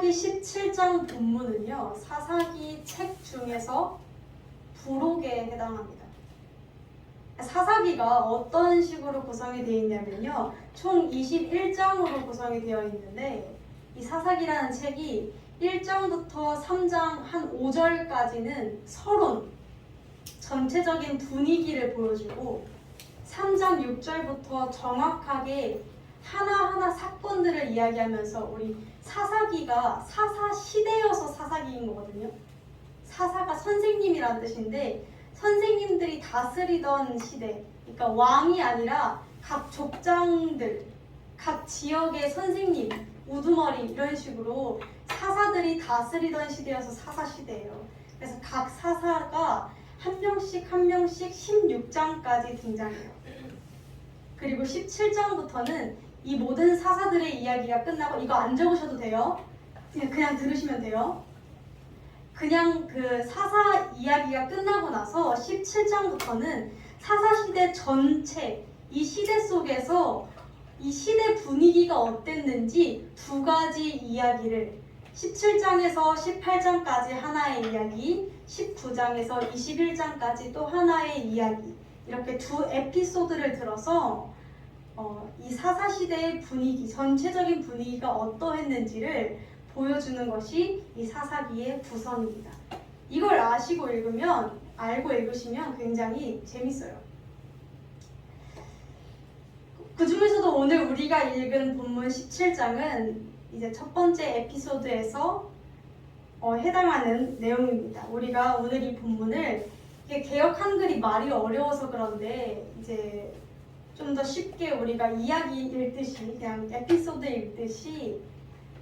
사사기 17장 본문은요, 사사기 책 중에서 부록에 해당합니다. 사사기가 어떤 식으로 구성이 되어 있냐면요, 총 21장으로 구성이 되어 있는데, 이 사사기라는 책이 1장부터 3장 한 5절까지는 서론, 전체적인 분위기를 보여주고, 3장 6절부터 정확하게 하나하나 사건들을 이야기하면서, 우리 사사기가 사사시대여서 사사기인 거거든요. 사사가 선생님이란 뜻인데, 선생님들이 다스리던 시대, 그러니까 왕이 아니라 각 족장들, 각 지역의 선생님, 우두머리 이런 식으로 사사들이 다스리던 시대여서 사사시대예요. 그래서 각 사사가 한 명씩 16장까지 등장해요. 그리고 17장부터는 이 모든 사사들의 이야기가 끝나고, 이거 안 적으셔도 돼요. 그냥 들으시면 돼요. 그냥 그 사사 이야기가 끝나고 나서 17장부터는 사사시대 전체, 이 시대 속에서 이 시대 분위기가 어땠는지 두 가지 이야기를, 17장에서 18장까지 하나의 이야기, 19장에서 21장까지 또 하나의 이야기, 이렇게 두 에피소드를 들어서 이 사사시대의 분위기, 전체적인 분위기가 어떠했는지를 보여주는 것이 이 사사기의 구성입니다. 이걸 알고 읽으시면 굉장히 재밌어요. 그 중에서도 오늘 우리가 읽은 본문 17장은 이제 첫 번째 에피소드에서 해당하는 내용입니다. 우리가 오늘 이 본문을, 이게 개역 한글이 말이 어려워서 그런데 이제 좀 더 쉽게 우리가 이야기 읽듯이, 그냥 에피소드 읽듯이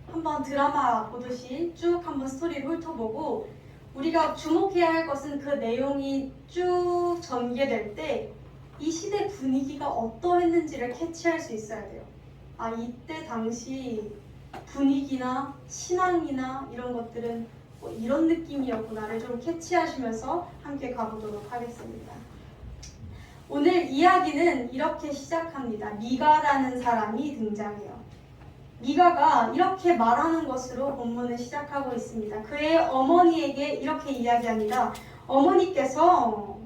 한번 드라마 보듯이 쭉 한번 스토리를 훑어보고, 우리가 주목해야 할 것은 그 내용이 쭉 전개될 때 이 시대 분위기가 어떠했는지를 캐치할 수 있어야 돼요. 아, 이때 당시 분위기나 신앙이나 이런 것들은 뭐 이런 느낌이었구나를 좀 캐치하시면서 함께 가보도록 하겠습니다. 오늘 이야기는 이렇게 시작합니다. 미가라는 사람이 등장해요. 미가가 이렇게 말하는 것으로 본문을 시작하고 있습니다. 그의 어머니에게 이렇게 이야기합니다. 어머니께서,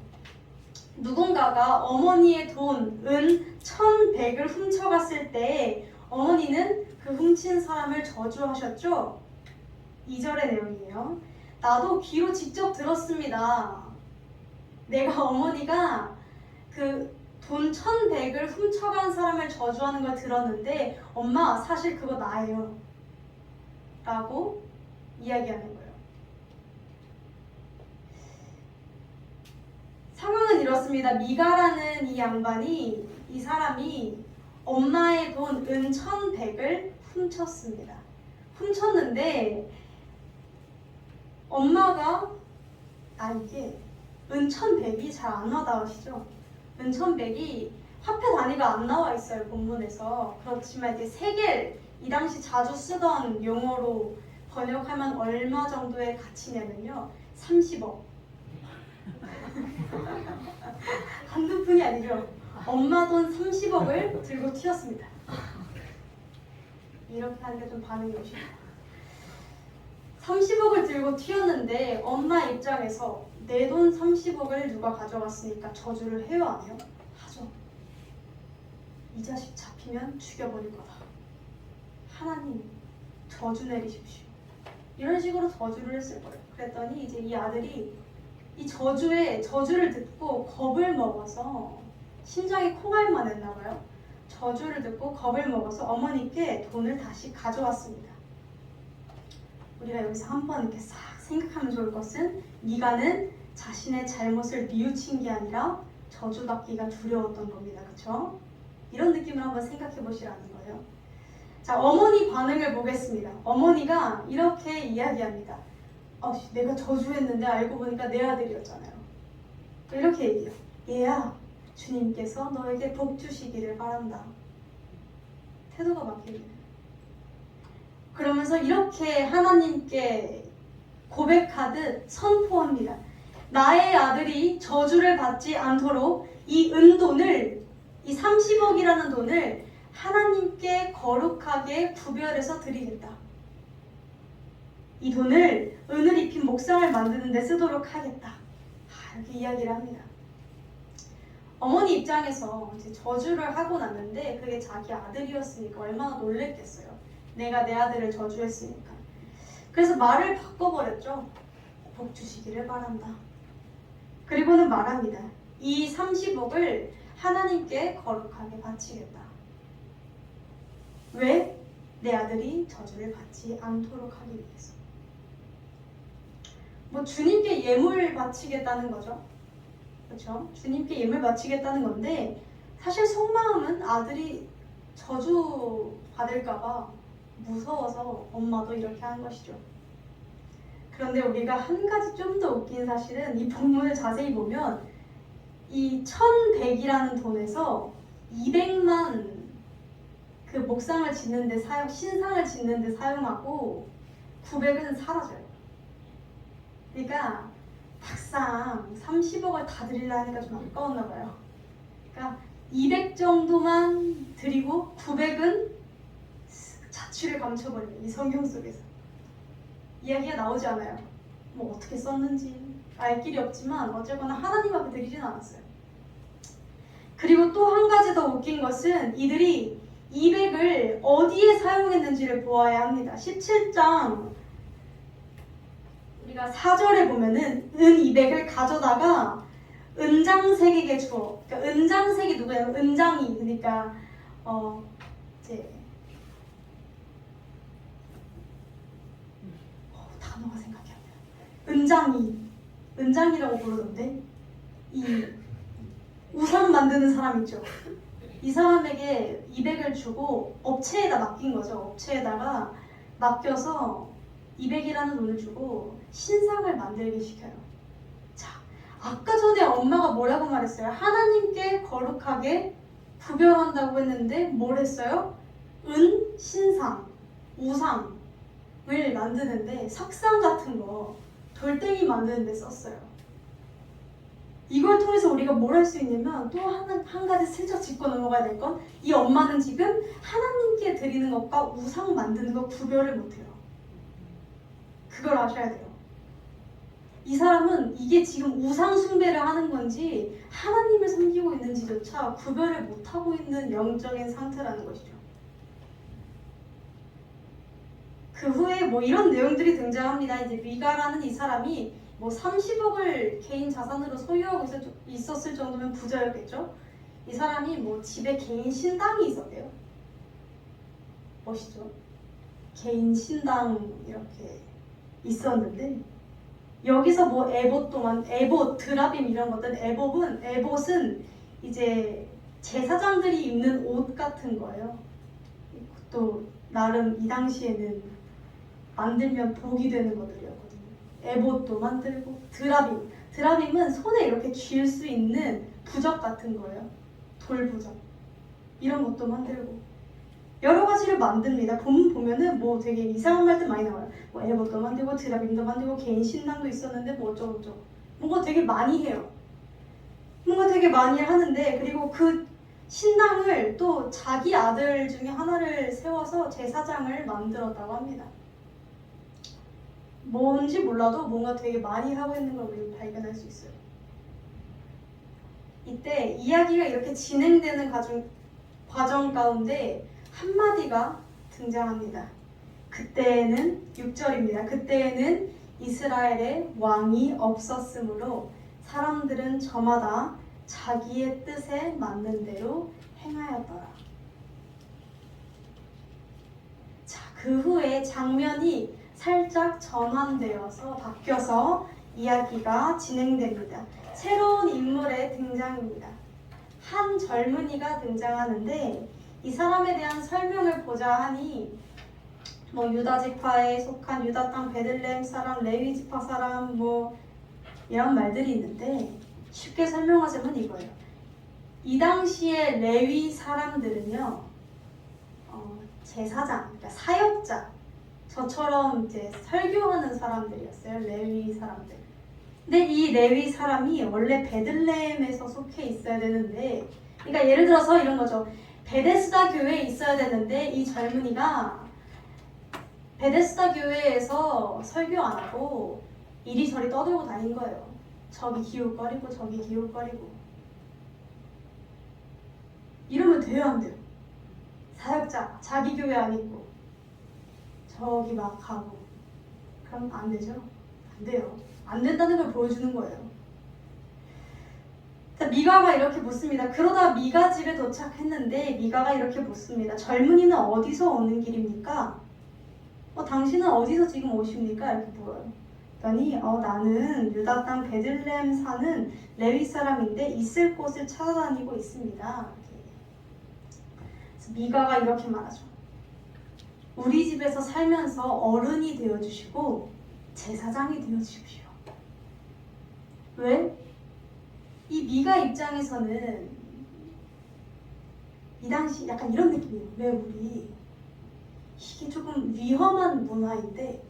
누군가가 어머니의 돈, 은 1,100을 훔쳐갔을 때 어머니는 그 훔친 사람을 저주하셨죠? 2절의 내용이에요. 나도 귀로 직접 들었습니다. 내가 어머니가 그 돈 1,100을 훔쳐간 사람을 저주하는 걸 들었는데, 엄마 사실 그거 나예요 라고 이야기하는 거예요. 상황은 이렇습니다. 미가라는 이 양반이, 이 사람이 엄마의 돈 은 1,100을 훔쳤습니다. 훔쳤는데 엄마가, 이게 은 1,100이 잘 안 와닿으시죠? 은 1,100이 화폐 단위가 안 나와 있어요, 본문에서. 그렇지만 이제 세겔, 이 당시 자주 쓰던 용어로 번역하면 얼마 정도의 가치냐면요, 30억. 한두 푼이 아니죠. 엄마 돈 30억을 들고 튀었습니다. 이렇게 하니까 좀 반응이 오십니다. 30억을 들고 튀었는데 엄마 입장에서 내 돈 30억을 누가 가져갔으니까 저주를 해요, 안 해요? 하죠. 이 자식 잡히면 죽여버릴 거다. 하나님 저주 내리십시오. 이런 식으로 저주를 했을 거예요. 그랬더니 이제 이 아들이 이 저주를 듣고 겁을 먹어서, 심장이 콩알만 했나 봐요. 저주를 듣고 겁을 먹어서 어머니께 돈을 다시 가져왔습니다. 우리가 여기서 한번 이렇게 싹 생각하면 좋을 것은, 미가는 자신의 잘못을 뉘우친 게 아니라 저주받기가 두려웠던 겁니다. 그렇죠? 이런 느낌을 한번 생각해 보시라는 거예요. 자, 어머니 반응을 보겠습니다. 어머니가 이렇게 이야기합니다. 내가 저주했는데 알고 보니까 내 아들이었잖아요. 이렇게 얘기해요. 얘야, 주님께서 너에게 복 주시기를 바란다. 태도가 바뀝니다. 그러면서 이렇게 하나님께 고백하듯 선포합니다. 나의 아들이 저주를 받지 않도록 이 은돈을, 이 30억이라는 돈을 하나님께 거룩하게 구별해서 드리겠다. 이 돈을 은을 입힌 목상을 만드는 데 쓰도록 하겠다. 이렇게 이야기를 합니다. 어머니 입장에서 이제 저주를 하고 났는데 그게 자기 아들이었으니까 얼마나 놀랬겠어요. 내가 내 아들을 저주했으니까. 그래서 말을 바꿔버렸죠. 복 주시기를 바란다. 그리고는 말합니다. 이 30억을 하나님께 거룩하게 바치겠다. 왜? 내 아들이 저주를 받지 않도록 하기 위해서. 뭐 주님께 예물 바치겠다는 거죠. 그렇죠? 주님께 예물 바치겠다는 건데 사실 속마음은 아들이 저주 받을까봐 무서워서 엄마도 이렇게 한 것이죠. 그런데 우리가 한 가지 좀 더 웃긴 사실은 이 본문을 자세히 보면 이 1100이라는 돈에서 200만 그 목상을 짓는데 신상을 짓는데 사용하고 900은 사라져요. 그러니까 막상 30억을 다 드리려 하니까 좀 아까웠나 봐요. 그러니까 200 정도만 드리고 900은 자취를 감춰버려요. 이 성경 속에서. 이야기가 나오지 않아요. 뭐 어떻게 썼는지 알 길이 없지만 어쨌거나 하나님 앞에 드리진 않았어요. 그리고 또 한 가지 더 웃긴 것은 이들이 200을 어디에 사용했는지를 보아야 합니다. 17장 우리가 4절에 보면은 은 200을 가져다가 은장색에게 주어. 그러니까 은장색이 누구예요? 은장이. 그러니까 이제 단어가 생각이 안 나요. 은장이라고 부르던데 이 우상 만드는 사람 있죠. 이 사람에게 200을 주고 업체에다 맡긴 거죠. 업체에다가 맡겨서 200이라는 돈을 주고 신상을 만들게 시켜요. 자, 아까 전에 엄마가 뭐라고 말했어요? 하나님께 거룩하게 구별한다고 했는데 뭘 했어요? 은, 신상, 우상을 만드는데 석상 같은 거, 돌덩이 만드는 데 썼어요. 이걸 통해서 우리가 뭘 할 수 있냐면 또 한 가지 슬쩍 짚고 넘어가야 될 건 이 엄마는 지금 하나님께 드리는 것과 우상 만드는 것 구별을 못해요. 그걸 아셔야 돼요. 이 사람은 이게 지금 우상 숭배를 하는 건지 하나님을 섬기고 있는지조차 구별을 못하고 있는 영적인 상태라는 것이죠. 그 후에 뭐 이런 내용들이 등장합니다. 이제 미가라는 이 사람이 뭐 30억을 개인 자산으로 소유하고 있었을 정도면 부자였겠죠. 이 사람이 뭐 집에 개인 신당이 있었대요. 멋있죠? 개인 신당 이렇게 있었는데 여기서 뭐 에봇, 드라빔 이런 것들 에봇은 이제 제사장들이 입는 옷 같은 거예요. 또 나름 이 당시에는 만들면 복이 되는 것들이었거든요. 에봇도 만들고 드라빔은 손에 이렇게 쥘 수 있는 부적 같은 거예요. 돌부적 이런 것도 만들고 여러 가지를 만듭니다. 보면은 뭐 되게 이상한 말들 많이 나와요. 뭐 에봇도 만들고 드라빔도 만들고 개인 신당도 있었는데 뭐 어쩌고저쩌고 뭔가 되게 많이 해요. 뭔가 되게 많이 하는데 그리고 그 신당을 또 자기 아들 중에 하나를 세워서 제사장을 만들었다고 합니다. 뭔지 몰라도 뭔가 되게 많이 하고 있는 걸 우리가 발견할 수 있어요. 이때 이야기가 이렇게 진행되는 과정 가운데 한마디가 등장합니다. 그때에는 6절입니다. 그때에는 이스라엘에 왕이 없었으므로 사람들은 저마다 자기의 뜻에 맞는 대로 행하였더라. 자, 그 후에 장면이 살짝 전환되어서 바뀌어서 이야기가 진행됩니다. 새로운 인물의 등장입니다. 한 젊은이가 등장하는데 이 사람에 대한 설명을 보자 하니 뭐 유다 지파에 속한 유다 땅 베들레헴 사람, 레위 지파 사람 뭐 이런 말들이 있는데 쉽게 설명하자면 이거예요. 이 당시에 레위 사람들은요 제사장, 그러니까 사역자 저처럼 이제 설교하는 사람들이었어요. 레위 사람들. 근데 이 레위 사람이 원래 베들레헴에서 속해 있어야 되는데 그러니까 예를 들어서 이런 거죠. 베데스다 교회에 있어야 되는데 이 젊은이가 베데스다 교회에서 설교 안 하고 이리저리 떠들고 다닌 거예요. 저기 기웃거리고 저기 기웃거리고. 이러면 돼요, 안 돼요? 사역자 자기 교회 안 있고 저기 막 가고 그럼 안 되죠? 안 돼요. 안 된다는 걸 보여주는 거예요. 자, 미가가 이렇게 묻습니다. 그러다 미가 집에 도착했는데 미가가 이렇게 묻습니다. 젊은이는 어디서 오는 길입니까? 당신은 어디서 지금 오십니까? 이렇게 물어요. 그랬더니 나는 유다 땅 베들레헴 사는 레위 사람인데 있을 곳을 찾아다니고 있습니다. 그래서 미가가 이렇게 말하죠. 우리 집에서 살면서 어른이 되어주시고 제사장이 되어주십시오. 왜? 이 미가 입장에서는 이 당시 약간 이런 느낌이에요. 왜 우리 이게 조금 위험한 문화인데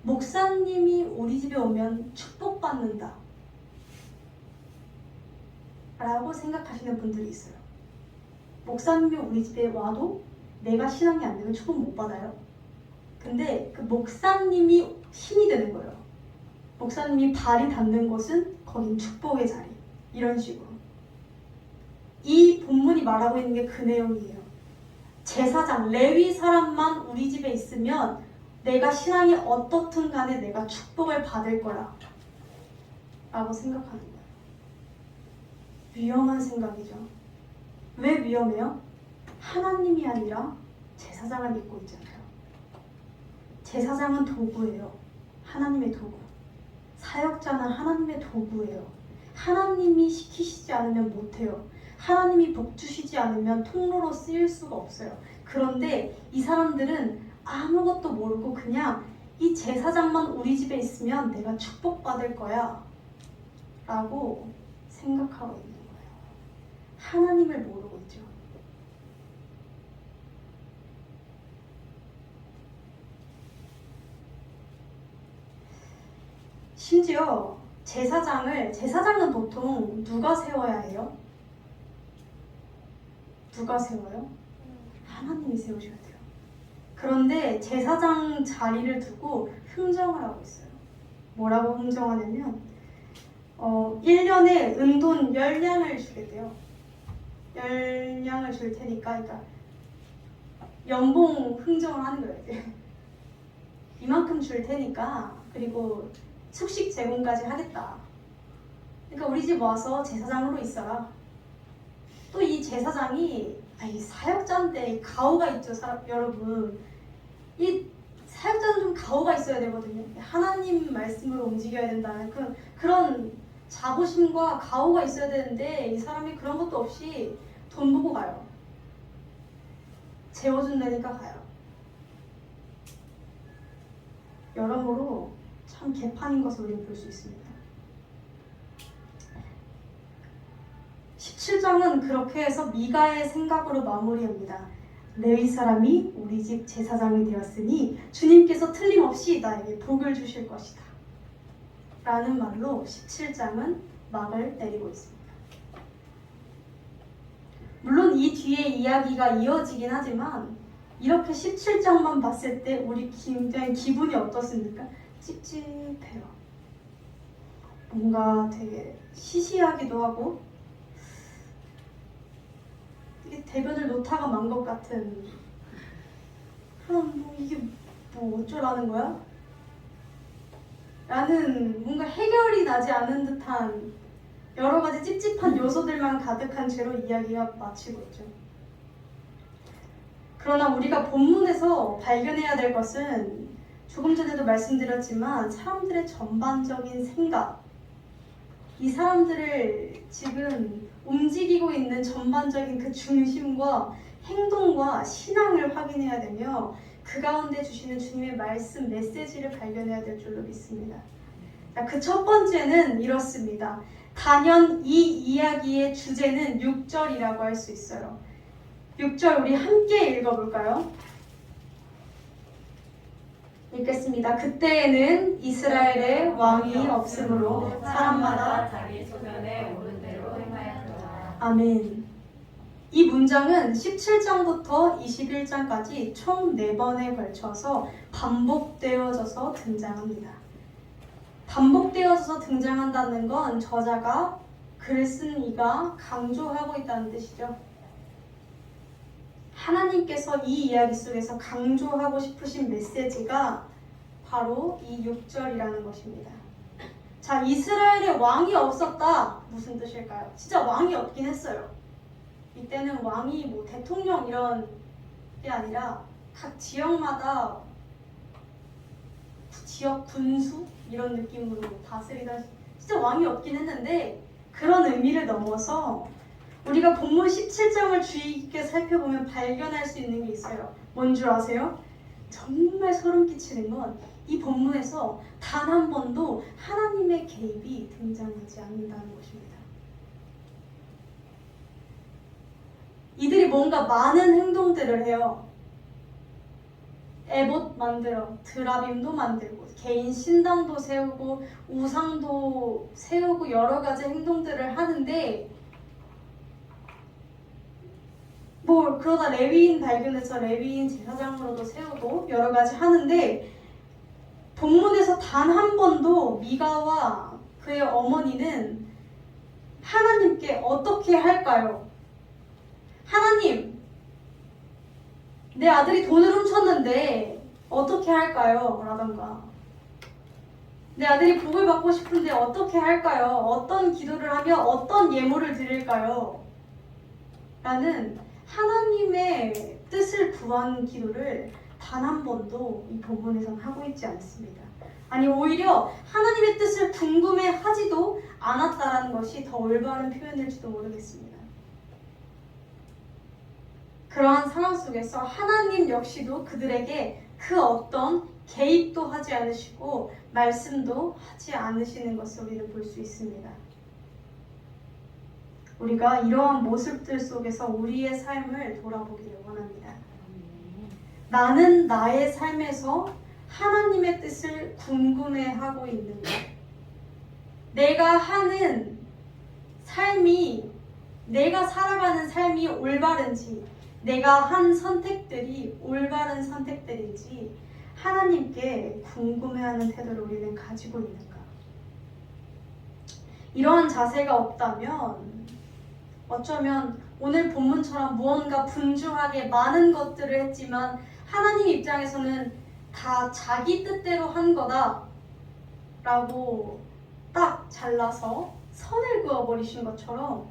목사님이 우리 집에 오면 축복받는다 라고 생각하시는 분들이 있어요. 목사님이 우리 집에 와도 내가 신앙이 안 되면 축복 못 받아요. 근데 그 목사님이 신이 되는 거예요. 목사님이 발이 닿는 곳은 거긴 축복의 자리. 이런 식으로. 이 본문이 말하고 있는 게 그 내용이에요. 제사장, 레위 사람만 우리 집에 있으면 내가 신앙이 어떻든 간에 내가 축복을 받을 거야 라고 생각하는 거예요. 위험한 생각이죠. 왜 위험해요? 하나님이 아니라 제사장을 믿고 있잖아요. 제사장은 도구예요. 하나님의 도구. 사역자는 하나님의 도구예요. 하나님이 시키시지 않으면 못해요. 하나님이 복 주시지 않으면 통로로 쓰일 수가 없어요. 그런데 이 사람들은 아무것도 모르고 그냥 이 제사장만 우리 집에 있으면 내가 축복받을 거야 라고 생각하고 있는 거예요. 하나님을 모르고 있죠. 심지어 제사장은 보통 누가 세워야 해요? 누가 세워요? 하나님이 세우셔야 돼요. 그런데 제사장 자리를 두고 흥정을 하고 있어요. 뭐라고 흥정하냐면 1년에 은돈 10냥을 주겠대요. 10냥을 줄 테니까 그러니까 연봉 흥정을 하는 거예요. 이제. 이만큼 줄 테니까 그리고 숙식 제공까지 하겠다. 그러니까 우리 집 와서 제사장으로 있어라. 또 이 제사장이 사역자인데 가오가 있죠, 여러분. 이 사역자는 좀 가오가 있어야 되거든요. 하나님 말씀으로 움직여야 된다는 그런 자부심과 가오가 있어야 되는데 이 사람이 그런 것도 없이 돈 보고 가요. 재워준다니까 가요. 여러모로 참 개판인 것을 우리는 볼 수 있습니다. 17장은 그렇게 해서 미가의 생각으로 마무리합니다. 레위 사람이 우리 집 제사장이 되었으니 주님께서 틀림없이 나에게 복을 주실 것이다 라는 말로 17장은 막을 내리고 있습니다. 물론 이 뒤에 이야기가 이어지긴 하지만 이렇게 17장만 봤을 때 우리 굉장히 기분이 어떻습니까? 찝찝해요. 뭔가 되게 시시하기도 하고 대변을 놓다가 만 것 같은 그럼 이게 어쩌라는 거야? 라는 뭔가 해결이 나지 않은 듯한 여러 가지 찝찝한 요소들만 가득한 채로 이야기가 마치고 있죠. 그러나 우리가 본문에서 발견해야 될 것은 조금 전에도 말씀드렸지만 사람들의 전반적인 생각, 이 사람들을 지금 움직이고 있는 전반적인 그 중심과 행동과 신앙을 확인해야 되며 그 가운데 주시는 주님의 말씀, 메시지를 발견해야 될 줄로 믿습니다. 그 첫 번째는 이렇습니다. 단연 이 이야기의 주제는 6절이라고 할 수 있어요. 6절 우리 함께 읽어볼까요? 읽겠습니다. 그때에는 이스라엘에 왕이 없으므로 사람마다 자기 소견에 오른 대로 행하였더라. 아멘. 이 문장은 17장부터 21장까지 총 4번에 걸쳐서 반복되어져서 등장합니다. 반복되어져서 등장한다는 건 저자가 글을 쓴 이가 강조하고 있다는 뜻이죠. 하나님께서 이 이야기 속에서 강조하고 싶으신 메시지가 바로 이 6절이라는 것입니다. 자, 이스라엘에 왕이 없었다. 무슨 뜻일까요? 진짜 왕이 없긴 했어요. 이때는 왕이 뭐 대통령 이런 게 아니라 각 지역마다 지역 군수 이런 느낌으로 다스리다. 진짜 왕이 없긴 했는데 그런 의미를 넘어서 우리가 본문 17장을 주의 깊게 살펴보면 발견할 수 있는 게 있어요. 뭔 줄 아세요? 정말 소름 끼치는 건 이 본문에서 단 한 번도 하나님의 개입이 등장하지 않는다는 것입니다. 이들이 뭔가 많은 행동들을 해요. 에봇 만들어, 드라빔도 만들고, 개인 신당도 세우고, 우상도 세우고 여러 가지 행동들을 하는데 뭐 그러다 레위인 발견해서 레위인 제사장으로도 세우고 여러 가지 하는데 본문에서 단 한 번도 미가와 그의 어머니는 하나님께 어떻게 할까요? 하나님, 내 아들이 돈을 훔쳤는데 어떻게 할까요? 라던가 내 아들이 복을 받고 싶은데 어떻게 할까요? 어떤 기도를 하며 어떤 예물을 드릴까요? 라는 하나님의 뜻을 구한 기도를 단 한 번도 이 본문에서는 하고 있지 않습니다. 아니 오히려 하나님의 뜻을 궁금해하지도 않았다라는 것이 더 올바른 표현일지도 모르겠습니다. 그러한 상황 속에서 하나님 역시도 그들에게 그 어떤 개입도 하지 않으시고 말씀도 하지 않으시는 것을 우리는 볼 수 있습니다. 우리가 이러한 모습들 속에서 우리의 삶을 돌아보기를 원합니다. 나는 나의 삶에서 하나님의 뜻을 궁금해하고 있는가? 내가 하는 삶이, 내가 살아가는 삶이 올바른지, 내가 한 선택들이 올바른 선택들인지 하나님께 궁금해하는 태도를 우리는 가지고 있는가? 이러한 자세가 없다면 어쩌면 오늘 본문처럼 무언가 분주하게 많은 것들을 했지만 하나님 입장에서는 다 자기 뜻대로 한 거다 라고 딱 잘라서 선을 그어버리신 것처럼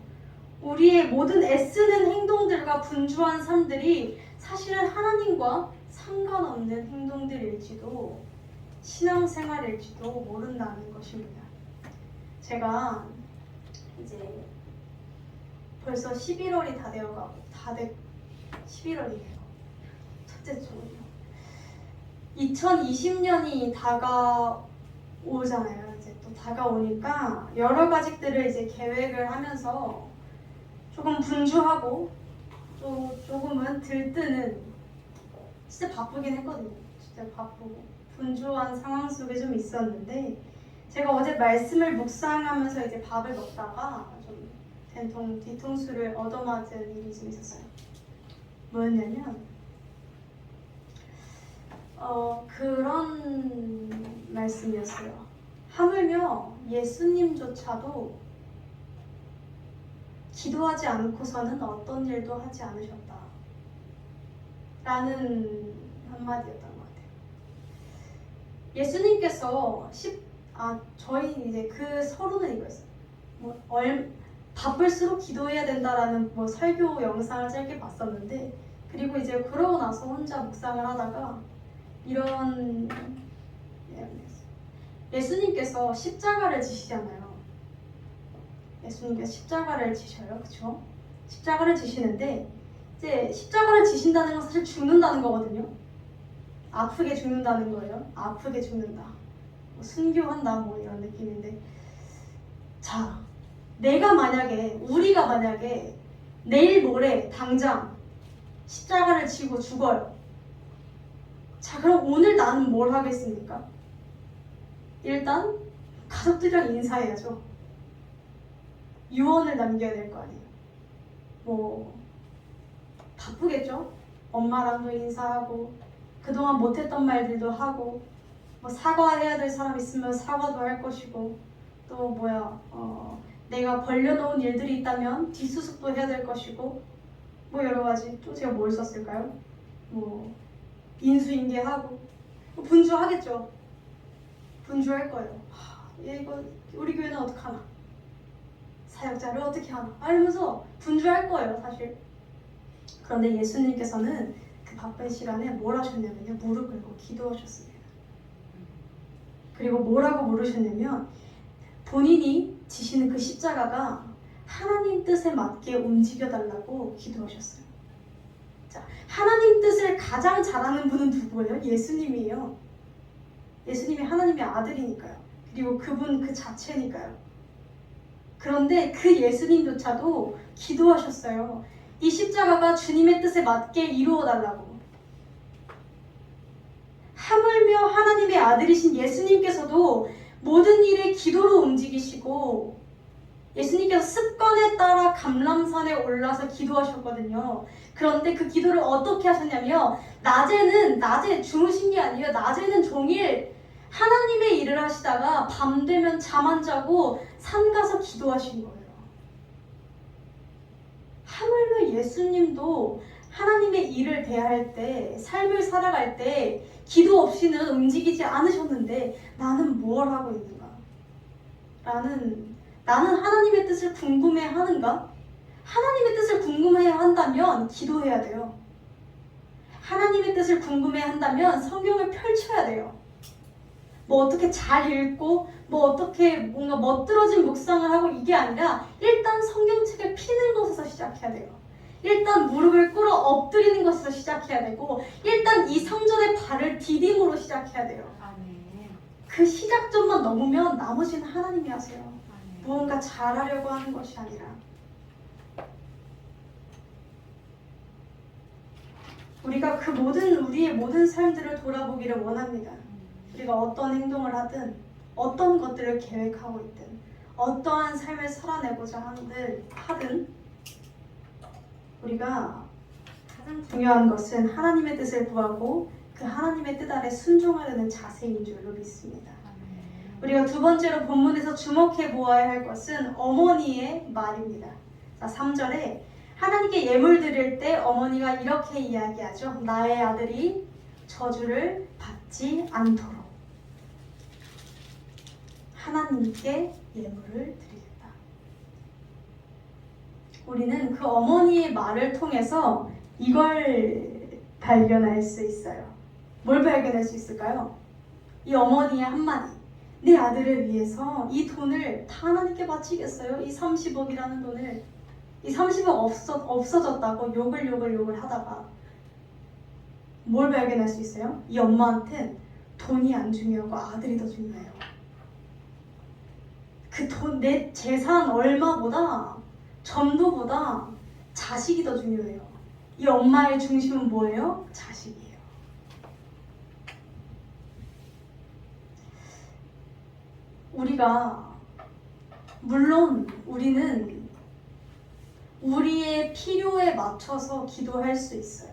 우리의 모든 애쓰는 행동들과 분주한 삶들이 사실은 하나님과 상관없는 행동들일지도 신앙생활일지도 모른다는 것입니다. 제가 이제 벌써 11월이 다 되어가고 11월이네요. 첫째 주군요. 2020년이 다가오잖아요. 이제 또 다가오니까 여러 가지들을 이제 계획을 하면서 조금 분주하고 또 조금은 들뜨는, 진짜 바쁘긴 했거든요. 진짜 바쁘고 분주한 상황 속에 좀 있었는데 제가 어제 말씀을 묵상하면서 이제 밥을 먹다가 좀 뒤통수를 얻어맞은 일이 좀 있었어요. 뭐였냐면 그런 말씀이었어요. 하물며 예수님조차도 기도하지 않고서는 어떤 일도 하지 않으셨다 라는 한마디였던 것 같아요. 예수님께서 저희 이제 그 서론은 이거였어요. 바쁠수록 기도해야 된다라는 설교 영상을 짧게 봤었는데, 그리고 이제 그러고 나서 혼자 묵상을 하다가 이런 내용이었어요. 예수님께서 십자가를 지시잖아요. 예수님께서 십자가를 지셔요, 그렇죠? 십자가를 지시는데 이제 십자가를 지신다는 건 사실 죽는다는 거거든요. 아프게 죽는다는 거예요. 아프게 죽는다. 순교한다 이런 느낌인데, 자, 우리가 만약에 내일 모레 당장 십자가를 지고 죽어요. 자, 그럼 오늘 나는 뭘 하겠습니까? 일단 가족들이랑 인사해야죠. 유언을 남겨야 될 거 아니에요. 바쁘겠죠? 엄마랑도 인사하고 그동안 못했던 말들도 하고, 뭐 사과해야 될 사람 있으면 사과도 할 것이고, 또 내가 벌려놓은 일들이 있다면 뒷수습도 해야 될 것이고, 뭐 여러 가지. 또 제가 뭘 썼을까요? 뭐 인수인계하고 분주하겠죠. 분주할 거예요. 이거 우리 교회는 어떡하나? 사역자를 어떻게 하나? 이러면서 분주할 거예요, 사실. 그런데 예수님께서는 그 바쁜 시간에 뭘 하셨냐면요, 무릎 꿇고 기도하셨습니다. 그리고 뭐라고 물으셨냐면, 본인이 지시는 그 십자가가 하나님 뜻에 맞게 움직여달라고 기도하셨어요. 자, 하나님 뜻을 가장 잘하는 분은 누구예요? 예수님이에요. 예수님이 하나님의 아들이니까요. 그리고 그분 그 자체니까요. 그런데 그 예수님조차도 기도하셨어요. 이 십자가가 주님의 뜻에 맞게 이루어달라고. 하물며 하나님의 아들이신 예수님께서도 모든 일에 기도로 움직이시고, 예수님께서 습관에 따라 감람산에 올라서 기도하셨거든요. 그런데 그 기도를 어떻게 하셨냐면, 낮에 주무신 게 아니에요. 낮에는 종일 하나님의 일을 하시다가 밤 되면 잠 안 자고 산 가서 기도하신 거예요. 하물며 예수님도 하나님의 일을 대할 때, 삶을 살아갈 때 기도 없이는 움직이지 않으셨는데, 나는 뭘 하고 있는가? 나는 하나님의 뜻을 궁금해 하는가? 하나님의 뜻을 궁금해 한다면 기도해야 돼요. 하나님의 뜻을 궁금해 한다면 성경을 펼쳐야 돼요. 뭐 어떻게 잘 읽고, 뭐 어떻게 뭔가 멋들어진 묵상을 하고, 이게 아니라 일단 성경책을 피는 것에서 시작해야 돼요. 일단 무릎을 꿇어 엎드리는 것에서 시작해야 되고, 일단 이 성전의 발을 디딤으로 시작해야 돼요. 그 시작점만 넘으면 나머지는 하나님이 하세요. 무언가 잘하려고 하는 것이 아니라. 우리가 우리의 모든 삶들을 돌아보기를 원합니다. 우리가 어떤 행동을 하든, 어떤 것들을 계획하고 있든, 어떠한 삶을 살아내고자 하든, 우리가 가장 중요한 것은 하나님의 뜻을 구하고 그 하나님의 뜻 아래 순종하려는 자세인 줄로 믿습니다. 우리가 두 번째로 본문에서 주목해 보아야 할 것은 어머니의 말입니다. 자, 3절에 하나님께 예물 드릴 때 어머니가 이렇게 이야기하죠. 나의 아들이 저주를 받지 않도록 하나님께 예물을 드리겠다. 우리는 그 어머니의 말을 통해서 이걸 발견할 수 있어요. 뭘 발견할 수 있을까요? 이 어머니의 한마디. 내 아들을 위해서 이 돈을 다 하나님께 바치겠어요. 이 30억이라는 돈을. 이 30억 없어졌다고 욕을 하다가 뭘 발견할 수 있어요? 이 엄마한텐 돈이 안 중요하고 아들이 더 중요해요. 그 돈, 내 재산 얼마보다, 전도보다 자식이 더 중요해요. 이 엄마의 중심은 뭐예요? 자식이에요. 물론 우리는 우리의 필요에 맞춰서 기도할 수 있어요.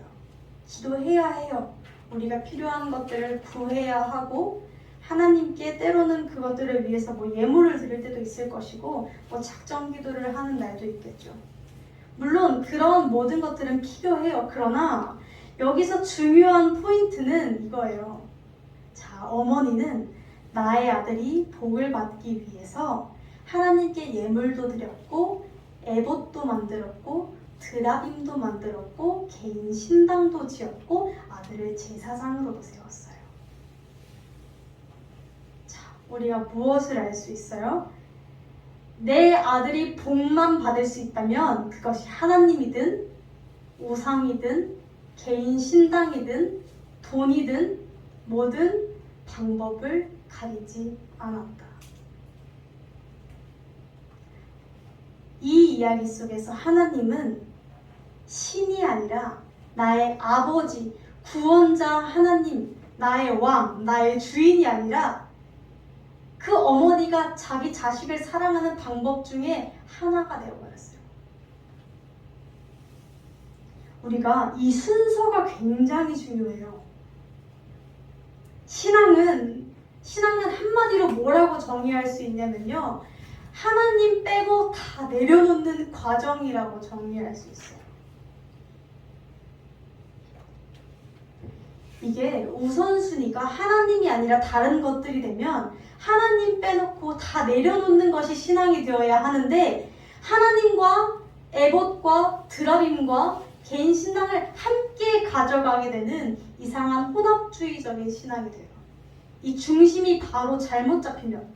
기도해야 해요. 우리가 필요한 것들을 구해야 하고, 하나님께 때로는 그것들을 위해서 예물을 드릴 때도 있을 것이고, 작정 기도를 하는 날도 있겠죠. 물론 그런 모든 것들은 필요해요. 그러나 여기서 중요한 포인트는 이거예요. 자, 어머니는 나의 아들이 복을 받기 위해서 하나님께 예물도 드렸고, 에봇도 만들었고, 드라빔도 만들었고, 개인 신당도 지었고, 아들을 제사장으로도 세웠어요. 자, 우리가 무엇을 알 수 있어요? 내 아들이 복만 받을 수 있다면 그것이 하나님이든 우상이든 개인 신당이든 돈이든 모든 방법을 가리지 않았다. 이 이야기 속에서 하나님은 신이 아니라 나의 아버지, 구원자 하나님, 나의 왕, 나의 주인이 아니라 그 어머니가 자기 자식을 사랑하는 방법 중에 하나가 되어버렸어요. 우리가 이 순서가 굉장히 중요해요. 신앙은 한마디로 뭐라고 정의할 수 있냐면요. 하나님 빼고 다 내려놓는 과정이라고 정의할 수 있어요. 이게 우선순위가 하나님이 아니라 다른 것들이 되면 하나님 빼놓고 다 내려놓는 것이 신앙이 되어야 하는데 하나님과 에봇과 드라빔과 개인 신앙을 함께 가져가게 되는 이상한 혼합주의적인 신앙이 돼요. 이 중심이 바로 잘못 잡히면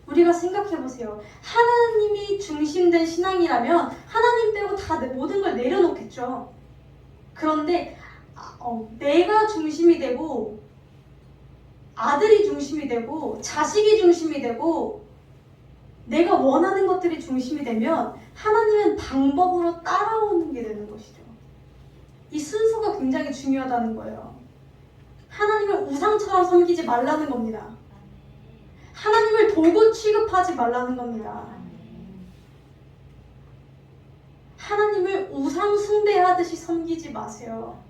우리가 생각해보세요. 하나님이 중심된 신앙이라면 하나님 빼고 다 모든 걸 내려놓겠죠. 그런데 내가 중심이 되고 아들이 중심이 되고 자식이 중심이 되고 내가 원하는 것들이 중심이 되면 하나님은 방법으로 따라오는 게 되는 것이죠. 이 순서가 굉장히 중요하다는 거예요. 하나님을 우상처럼 섬기지 말라는 겁니다. 하나님을 도구 취급하지 말라는 겁니다. 하나님을 우상 숭배하듯이 섬기지 마세요.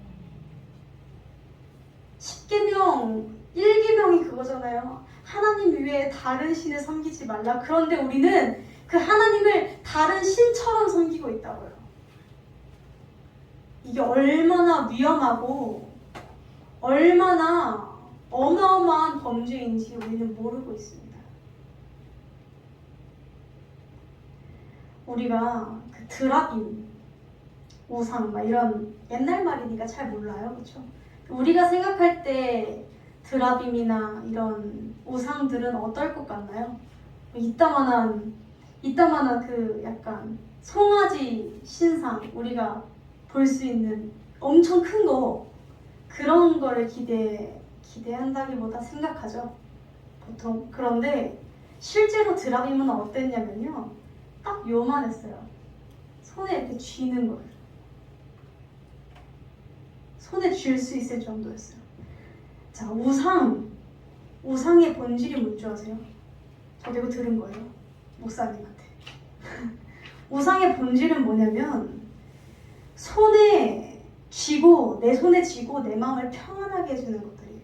10계명 1계명이 그거잖아요. 하나님 외에 다른 신을 섬기지 말라. 그런데 우리는 그 하나님을 다른 신처럼 섬기고 있다고요. 이게 얼마나 위험하고 얼마나 어마어마한 범죄인지 우리는 모르고 있습니다. 우리가 그 드라빔, 우상 막 이런 옛날 말이니까 잘 몰라요, 그렇죠? 우리가 생각할 때 드라빔이나 이런 우상들은 어떨 것 같나요? 이따만한 그 약간 송아지 신상 우리가 볼 수 있는 엄청 큰 거 그런 거를 기대한다기보다 생각하죠, 보통. 그런데 실제로 드라빔은 어땠냐면요, 딱 요만했어요. 손에 이렇게 쥐는 거예요. 손에 쥘 수 있을 정도였어요. 자, 우상의 본질이 뭔지 아세요? 저도 이거 들은 거예요, 목사님한테. 우상의 본질은 뭐냐면 내 손에 쥐고 내 마음을 평안하게 해주는 것들이에요.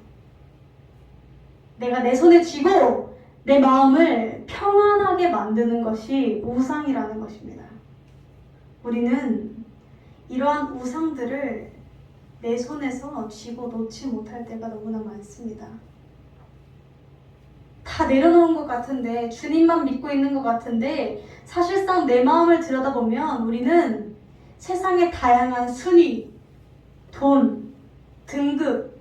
내가 내 손에 쥐고 내 마음을 평안하게 만드는 것이 우상이라는 것입니다. 우리는 이러한 우상들을 내 손에서 쥐고 놓지 못할 때가 너무나 많습니다. 다 내려놓은 것 같은데, 주님만 믿고 있는 것 같은데, 사실상 내 마음을 들여다보면 우리는 세상의 다양한 순위, 돈, 등급,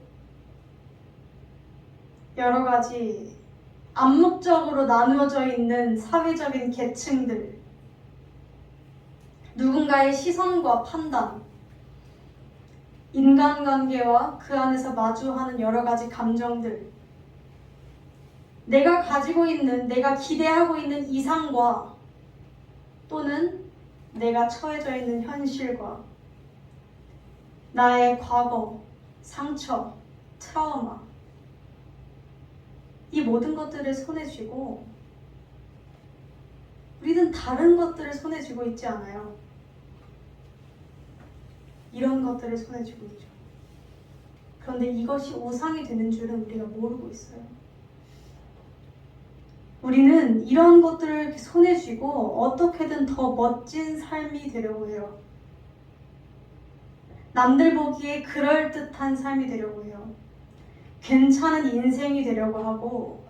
여러 가지 암묵적으로 나누어져 있는 사회적인 계층들, 누군가의 시선과 판단, 인간관계와 그 안에서 마주하는 여러 가지 감정들, 내가 가지고 있는, 내가 기대하고 있는 이상과 또는 내가 처해져 있는 현실과 나의 과거, 상처, 트라우마, 이 모든 것들을 손에 쥐고 우리는 다른 것들을 손에 쥐고 있지 않아요. 이런 것들을 손에 쥐고 있죠. 그런데 이것이 우상이 되는 줄은 우리가 모르고 있어요. 우리는 이런 것들을 손에 쥐고 어떻게든 더 멋진 삶이 되려고 해요. 남들 보기에 그럴듯한 삶이 되려고 해요. 괜찮은 인생이 되려고 하고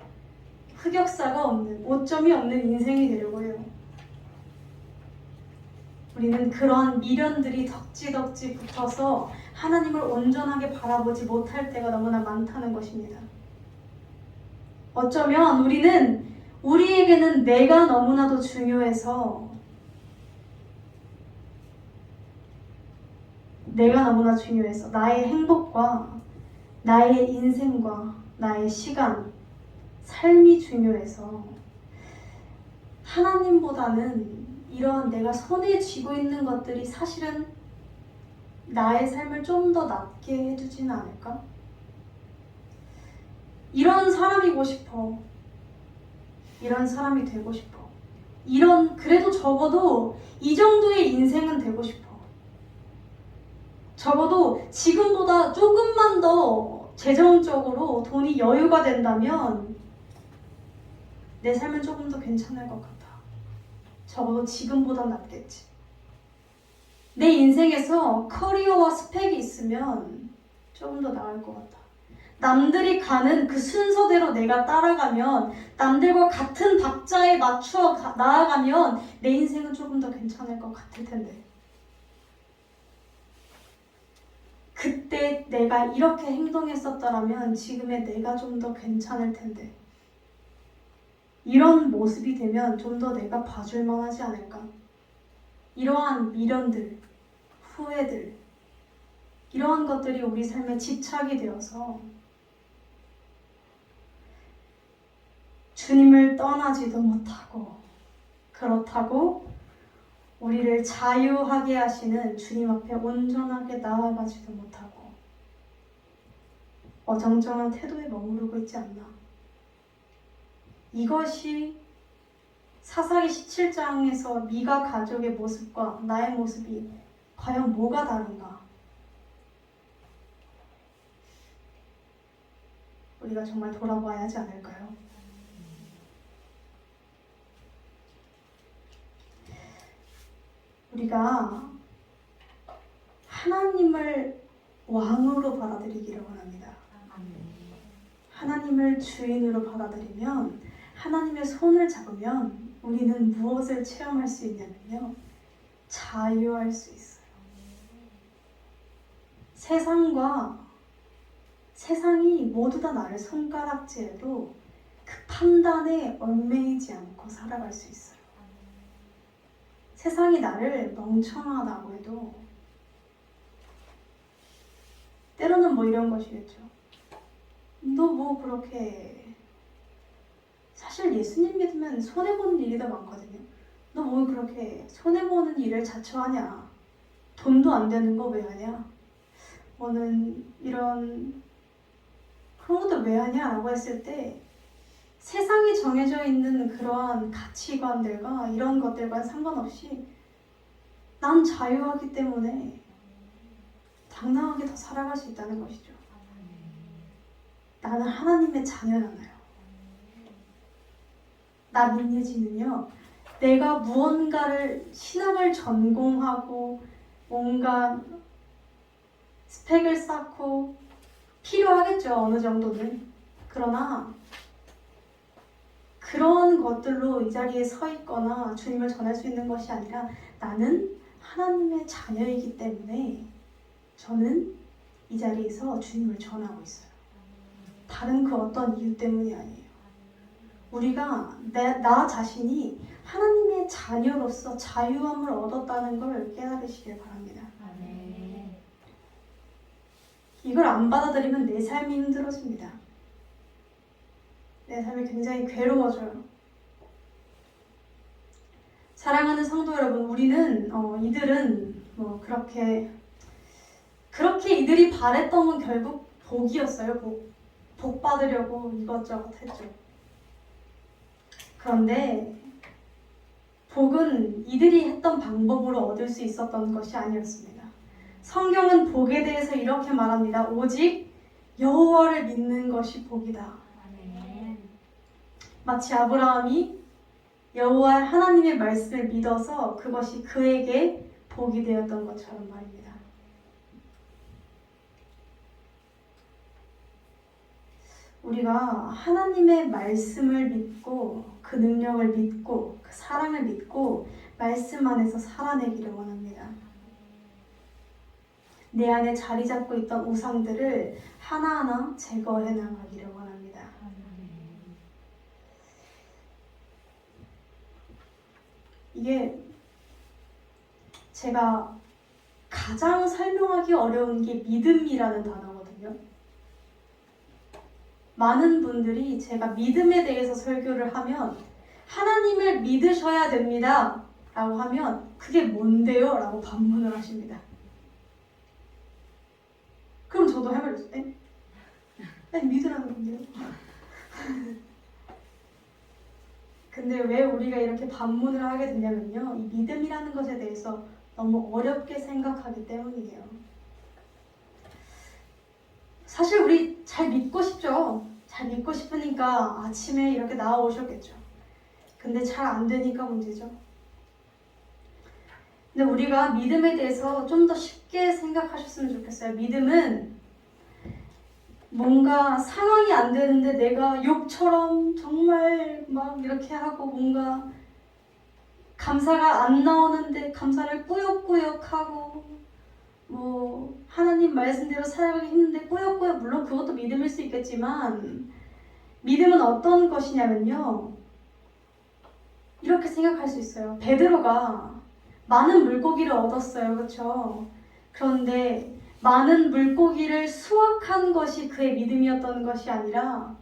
흑역사가 없는, 오점이 없는 인생이 되려고 해요. 우리는 그런 미련들이 덕지덕지 붙어서 하나님을 온전하게 바라보지 못할 때가 너무나 많다는 것입니다. 어쩌면 우리에게는 내가 너무나도 중요해서 나의 행복과 나의 인생과 나의 시간, 삶이 중요해서 하나님보다는 이런 내가 손에 쥐고 있는 것들이 사실은 나의 삶을 좀 더 낫게 해주지는 않을까? 이런 사람이고 싶어. 이런 사람이 되고 싶어. 그래도 적어도 이 정도의 인생은 되고 싶어. 적어도 지금보다 조금만 더 재정적으로 돈이 여유가 된다면 내 삶은 조금 더 괜찮을 것 같아. 적어도 지금보단 낫겠지. 내 인생에서 커리어와 스펙이 있으면 조금 더 나을 것 같아. 남들이 가는 그 순서대로 내가 따라가면, 남들과 같은 박자에 맞추어 나아가면 내 인생은 조금 더 괜찮을 것 같을 텐데. 그때 내가 이렇게 행동했었더라면 지금의 내가 좀 더 괜찮을 텐데. 이런 모습이 되면 좀 더 내가 봐줄 만하지 않을까? 이러한 미련들, 후회들, 이러한 것들이 우리 삶에 집착이 되어서 주님을 떠나지도 못하고, 그렇다고 우리를 자유하게 하시는 주님 앞에 온전하게 나아가지도 못하고 어정쩡한 태도에 머무르고 있지 않나. 이것이 사사기 17장에서 미가 가족의 모습과 나의 모습이 과연 뭐가 다른가? 우리가 정말 돌아봐야 하지 않을까요? 우리가 하나님을 왕으로 받아들이기를 원합니다. 하나님을 주인으로 받아들이면, 하나님의 손을 잡으면 우리는 무엇을 체험할 수 있냐면요, 자유할 수 있어요. 세상이 모두 다 나를 손가락질해도 그 판단에 얽매이지 않고 살아갈 수 있어요. 세상이 나를 멍청하다고 해도, 때로는 뭐 이런 것이겠죠. 너 뭐 그렇게, 사실 예수님 믿으면 손해보는 일이 더 많거든요. 너 뭐 그렇게 손해보는 일을 자처하냐? 돈도 안 되는 거 왜 하냐? 너는 이런 그런 것도 왜 하냐? 라고 했을 때 세상에 정해져 있는 그러한 가치관들과 이런 것들과 상관없이 난 자유하기 때문에 당당하게 더 살아갈 수 있다는 것이죠. 나는 하나님의 자녀잖아요. 나 민예진은요, 내가 무언가를 신학을 전공하고 뭔가 스펙을 쌓고 필요하겠죠, 어느 정도는. 그러나 그런 것들로 이 자리에 서 있거나 주님을 전할 수 있는 것이 아니라, 나는 하나님의 자녀이기 때문에 저는 이 자리에서 주님을 전하고 있어요. 다른 그 어떤 이유 때문이 아니에요. 우리가 나 자신이 하나님의 자녀로서 자유함을 얻었다는 걸 깨달으시길 바랍니다. 이걸 안 받아들이면 내 삶이 힘들어집니다. 내 삶이 굉장히 괴로워져요. 사랑하는 성도 여러분, 우리는 이들은 그렇게 이들이 바랬던 건 결국 복이었어요. 복 받으려고 이것저것 했죠. 그런데 복은 이들이 했던 방법으로 얻을 수 있었던 것이 아니었습니다. 성경은 복에 대해서 이렇게 말합니다. 오직 여호와를 믿는 것이 복이다. 마치 아브라함이 여호와 하나님의 말씀을 믿어서 그것이 그에게 복이 되었던 것처럼 말입니다. 우리가 하나님의 말씀을 믿고 그 능력을 믿고 그 사랑을 믿고 말씀 안에서 살아내기를 원합니다. 내 안에 자리 잡고 있던 우상들을 하나하나 제거해 나가기를 원합니다. 이게 제가 가장 설명하기 어려운 게 믿음이라는 단어거든요. 많은 분들이 제가 믿음에 대해서 설교를 하면 하나님을 믿으셔야 됩니다 라고 하면 그게 뭔데요? 라고 반문을 하십니다. 그럼 저도 해버렸어요. 네, 믿으라는 건데요. 근데 왜 우리가 이렇게 반문을 하게 되냐면요, 이 믿음이라는 것에 대해서 너무 어렵게 생각하기 때문이에요. 사실 우리 잘 믿고 싶죠. 잘 믿고 싶으니까 아침에 이렇게 나와오셨겠죠. 근데 잘 안 되니까 문제죠. 근데 우리가 믿음에 대해서 좀 더 쉽게 생각하셨으면 좋겠어요. 믿음은 뭔가 상황이 안 되는데 내가 욕처럼 정말 막 이렇게 하고 뭔가 감사가 안 나오는데 감사를 꾸역꾸역 하고 뭐 하나님 말씀대로 살아가기 힘든데 꾸역꾸역, 물론 그것도 믿음일 수 있겠지만 믿음은 어떤 것이냐면요, 이렇게 생각할 수 있어요. 베드로가 많은 물고기를 얻었어요. 그렇죠? 그런데 많은 물고기를 수확한 것이 그의 믿음이었던 것이 아니라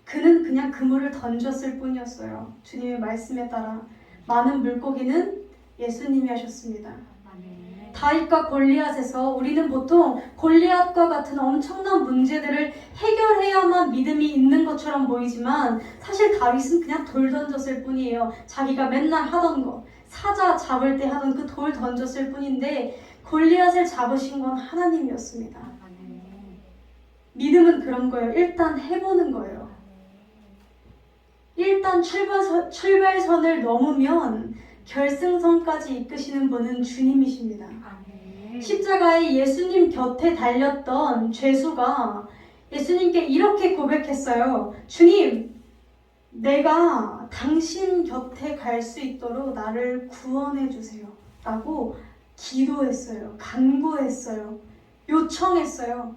그는 그냥 그물을 던졌을 뿐이었어요. 주님의 말씀에 따라 많은 물고기는 예수님이 하셨습니다. 다윗과 골리앗에서 우리는 보통 골리앗과 같은 엄청난 문제들을 해결해야만 믿음이 있는 것처럼 보이지만 사실 다윗은 그냥 돌 던졌을 뿐이에요. 자기가 맨날 하던 거, 사자 잡을 때 하던 그 돌 던졌을 뿐인데 골리앗을 잡으신 건 하나님이었습니다. 믿음은 그런 거예요. 일단 해보는 거예요. 일단 출발선을 넘으면 결승선까지 이끄시는 분은 주님이십니다. 십자가에 예수님 곁에 달렸던 죄수가 예수님께 이렇게 고백했어요. 주님, 내가 당신 곁에 갈 수 있도록 나를 구원해 주세요. 라고 기도했어요. 간구했어요. 요청했어요.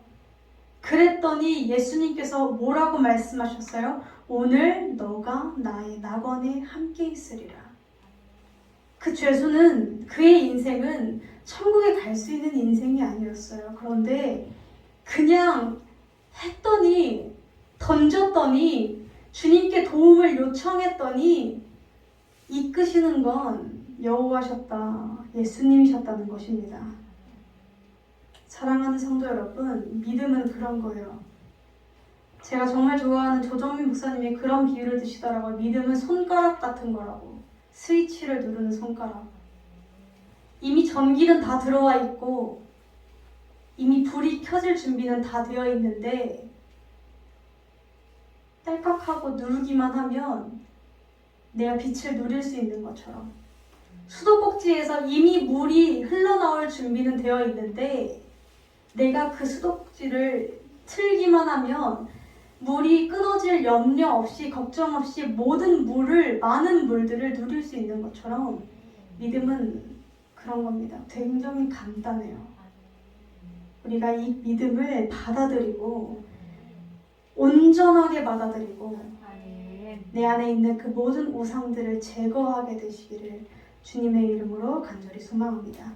그랬더니 예수님께서 뭐라고 말씀하셨어요? 오늘 너가 나의 낙원에 함께 있으리라. 그 죄수는, 그의 인생은 천국에 갈 수 있는 인생이 아니었어요. 그런데 그냥 했더니, 던졌더니, 주님께 도움을 요청했더니 이끄시는 건 여호와셨다, 예수님이셨다는 것입니다. 사랑하는 성도 여러분, 믿음은 그런 거예요. 제가 정말 좋아하는 조정민 목사님이 그런 비유를 드시더라고요. 믿음은 손가락 같은 거라고. 스위치를 누르는 손가락. 이미 전기는 다 들어와 있고 이미 불이 켜질 준비는 다 되어 있는데 딸깍하고 누르기만 하면 내가 빛을 누릴 수 있는 것처럼, 수도꼭지에서 이미 물이 흘러나올 준비는 되어 있는데 내가 그 수도꼭지를 틀기만 하면 물이 끊어질 염려 없이, 걱정 없이 모든 물을, 많은 물들을 누릴 수 있는 것처럼 믿음은 그런 겁니다. 굉장히 간단해요. 우리가 이 믿음을 받아들이고 온전하게 받아들이고 내 안에 있는 그 모든 우상들을 제거하게 되시기를 주님의 이름으로 간절히 소망합니다.